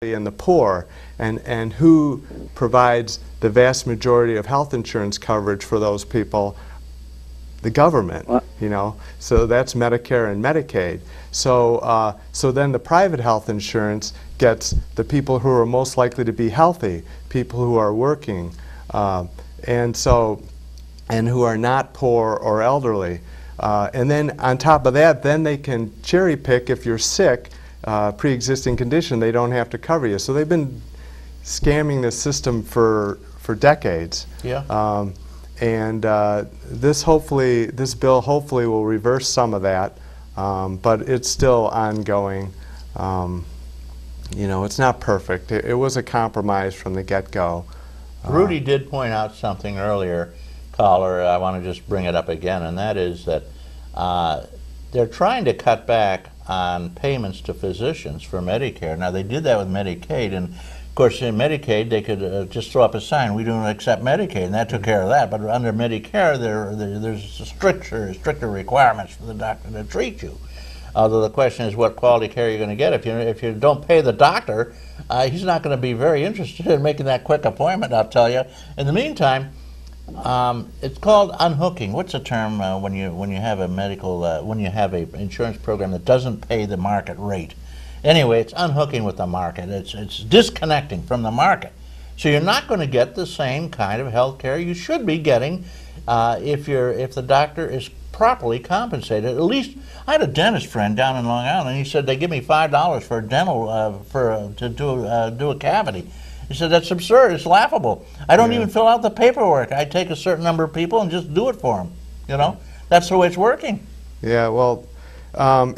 and the poor, and who provides the vast majority of health insurance coverage for those people? The government, you know. So that's Medicare and Medicaid. So, so then the private health insurance gets the people who are most likely to be healthy, people who are working, and who are not poor or elderly. And then on top of that, then they can cherry pick if you're sick. Pre-existing condition, they don't have to cover you. So they've been scamming the system for decades. Yeah. This bill hopefully will reverse some of that, but it's still ongoing. You know, it's not perfect. It was a compromise from the get-go. Rudy did point out something earlier, caller. I want to just bring it up again, and that is that they're trying to cut back on payments to physicians for Medicare. Now, they did that with Medicaid, and of course in Medicaid they could just throw up a sign, we don't accept Medicaid, and that took care of that. But under Medicare there's stricter requirements for the doctor to treat you. Although the question is what quality care you're going to get. If you don't pay the doctor, he's not going to be very interested in making that quick appointment, I'll tell you. In the meantime, it's called unhooking. What's the term when you have a medical when you have a insurance program that doesn't pay the market rate? Anyway, it's unhooking with the market. It's disconnecting from the market. So you're not going to get the same kind of health care you should be getting if the doctor is properly compensated. At least I had a dentist friend down in Long Island, and he said they give me $5 for a dental to do a cavity. He said, that's absurd, it's laughable. I don't even fill out the paperwork. I take a certain number of people and just do it for them. You know, that's the way it's working. Yeah, well, so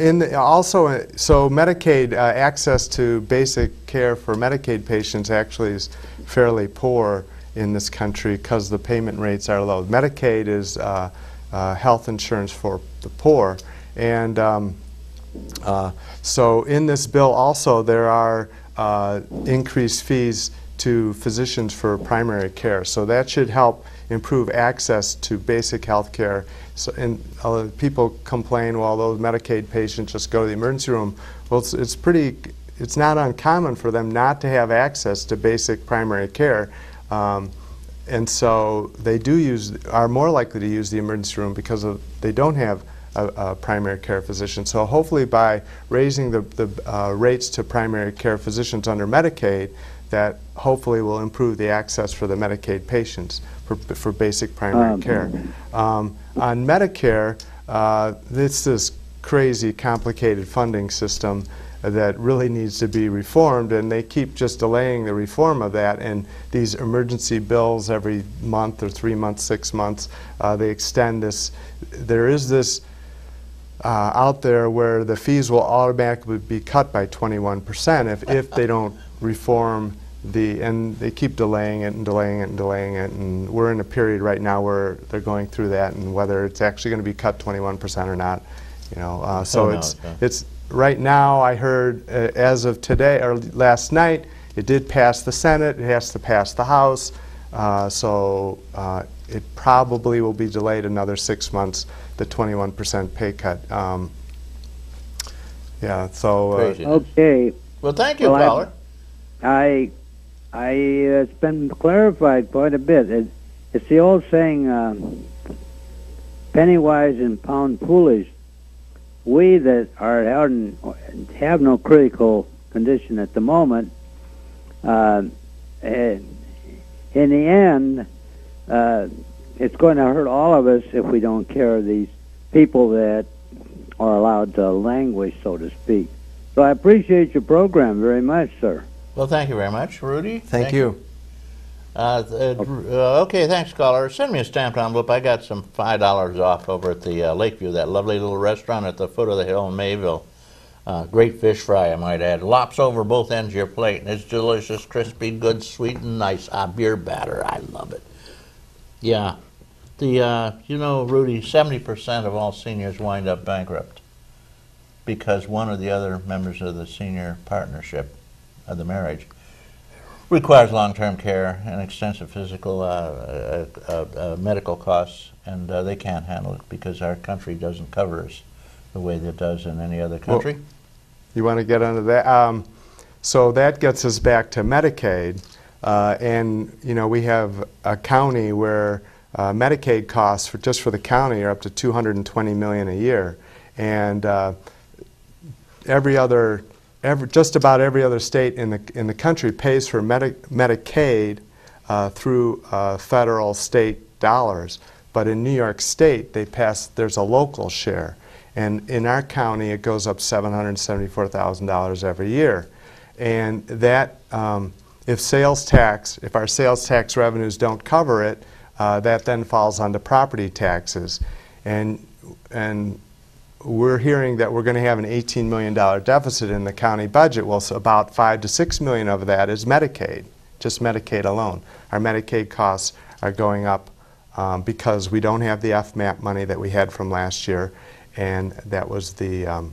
Medicaid, access to basic care for Medicaid patients actually is fairly poor in this country because the payment rates are low. Medicaid is health insurance for the poor. And so in this bill also there are increased fees to physicians for primary care. So that should help improve access to basic health care. So, and people complain, well, those Medicaid patients just go to the emergency room. Well, it's not uncommon for them not to have access to basic primary care. And so they are more likely to use the emergency room because they don't have a primary care physician. So hopefully by raising the rates to primary care physicians under Medicaid, that hopefully will improve the access for the Medicaid patients for basic primary care. On Medicare, this crazy complicated funding system that really needs to be reformed, and they keep just delaying the reform of that, and these emergency bills every month or 3 months, 6 months, they extend this. There is this out there where the fees will automatically be cut by 21% if they don't reform and they keep delaying it and delaying it and delaying it, and we're in a period right now where they're going through that, and whether it's actually going to be cut 21% or not, you know. So it's right now, I heard as of today or last night, it did pass the Senate, it has to pass the House, so it probably will be delayed another 6 months, the 21% pay cut. Yeah, so. Okay. Well, thank you, caller. It's been clarified quite a bit. It's the old saying, Pennywise and pound foolish. We that are out and have no critical condition at the moment, in the end, it's going to hurt all of us if we don't care of these people that are allowed to languish, so to speak. So I appreciate your program very much, sir. Well, thank you very much, Rudy. Thank you. Okay, thanks, caller. Send me a stamped envelope. I got some $5 off over at the Lakeview, that lovely little restaurant at the foot of the hill in Mayville. Great fish fry, I might add. Lops over both ends of your plate, and it's delicious, crispy, good, sweet, and nice. Beer batter, I love it. Yeah, you know, Rudy, 70% of all seniors wind up bankrupt because one or the other members of the senior partnership of the marriage requires long-term care and extensive physical medical costs, and they can't handle it because our country doesn't cover us the way that it does in any other country. Well, you want to get into that? So that gets us back to Medicaid. And, you know, we have a county where Medicaid costs just for the county are up to $220 million a year. And just about every other state in the country pays for Medicaid through federal, state dollars. But in New York State, there's a local share. And in our county, it goes up $774,000 every year. And that, if our sales tax revenues don't cover it, that then falls onto property taxes. And we're hearing that we're going to have an $18 million deficit in the county budget. Well, so about $5 to $6 million of that is Medicaid, just Medicaid alone. Our Medicaid costs are going up because we don't have the FMAP money that we had from last year, and that was the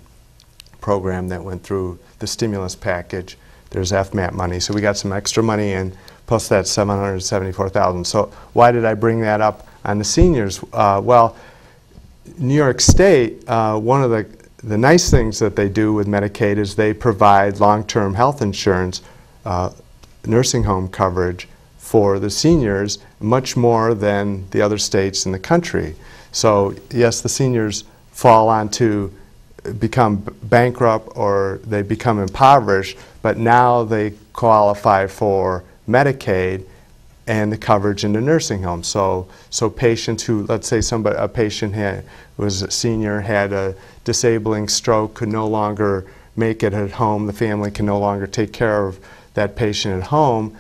program that went through the stimulus package. There's FMAP money, so we got some extra money in, plus that $774,000. So why did I bring that up on the seniors? Well, New York State, one of the nice things that they do with Medicaid is they provide long-term health insurance, nursing home coverage for the seniors, much more than the other states in the country. So yes, the seniors fall on to become bankrupt or they become impoverished, but now they qualify for Medicaid and the coverage in the nursing home. So patients who, let's say a patient was a senior, had a disabling stroke, could no longer make it at home, the family can no longer take care of that patient at home,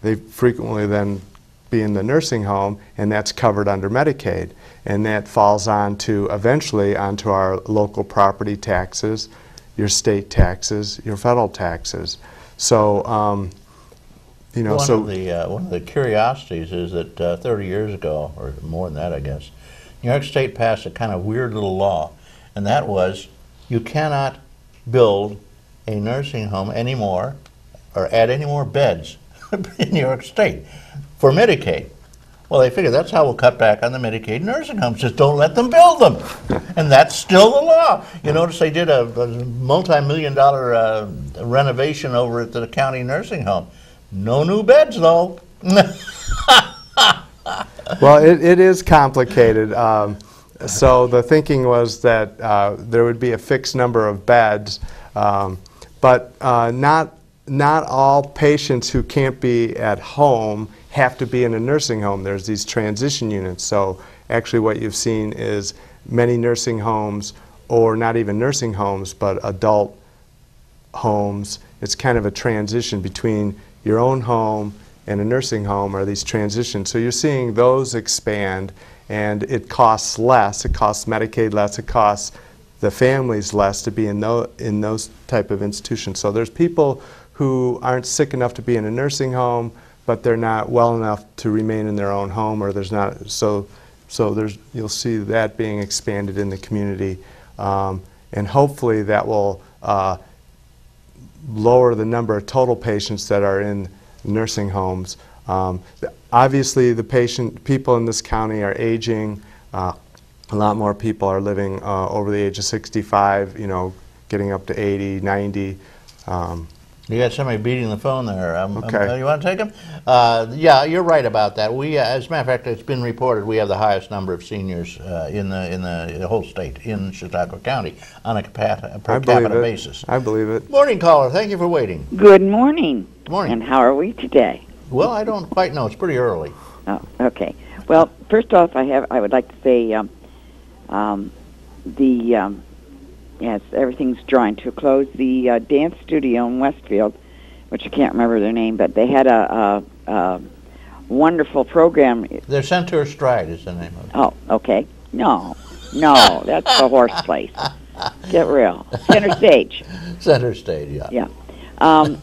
they frequently then be in the nursing home, and that's covered under Medicaid. And that falls eventually onto our local property taxes, your state taxes, your federal taxes. So, you know, one of the curiosities is that 30 years ago, or more than that, I guess, New York State passed a kind of weird little law, and that was you cannot build a nursing home anymore or add any more beds in New York State for Medicaid. Well, they figured that's how we'll cut back on the Medicaid nursing homes. Just don't let them build them. And that's still the law. You notice they did a multi-million-dollar renovation over at the county nursing home. No new beds, though. Well, it is complicated. So the thinking was that there would be a fixed number of beds, but not all patients who can't be at home have to be in a nursing home. There's these transition units. So actually what you've seen is many nursing homes, or not even nursing homes, but adult homes. It's kind of a transition between your own home and a nursing home, are these transitions. So you're seeing those expand, and it costs less. It costs Medicaid less. It costs the families less to be in those type of institutions. So there's people who aren't sick enough to be in a nursing home, but they're not well enough to remain in their own home, or there's not. So you'll see that being expanded in the community, and hopefully that will lower the number of total patients that are in nursing homes. Obviously, people in this county are aging. A lot more people are living over the age of 65, you know, getting up to 80, 90. You got somebody beating the phone there. Okay. You want to take them? Yeah, you're right about that. We, as a matter of fact, it's been reported we have the highest number of seniors in the whole state, in Chautauqua County, on a per capita basis. I believe it. Morning, caller. Thank you for waiting. Good morning. Good morning. And how are we today? Well, I don't quite know. It's pretty early. Oh, okay. Well, first off, I would like to say yes, everything's drawing to a close. The dance studio in Westfield, which I can't remember their name, but they had a wonderful program. The Center Stride is the name of it. Oh, okay. No, that's the horse place. Get real. Center Stage. Center Stage, yeah. Yeah.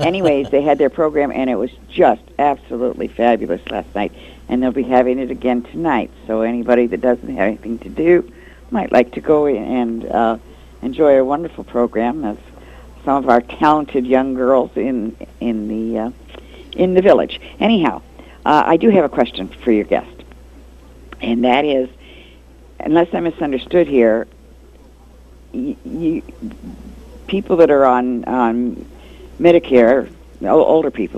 Anyways, they had their program, and it was just absolutely fabulous last night. And they'll be having it again tonight. So anybody that doesn't have anything to do might like to go and enjoy a wonderful program of some of our talented young girls in the village. Anyhow, I do have a question for your guest, and that is, unless I misunderstood here, people that are on Medicare, older people.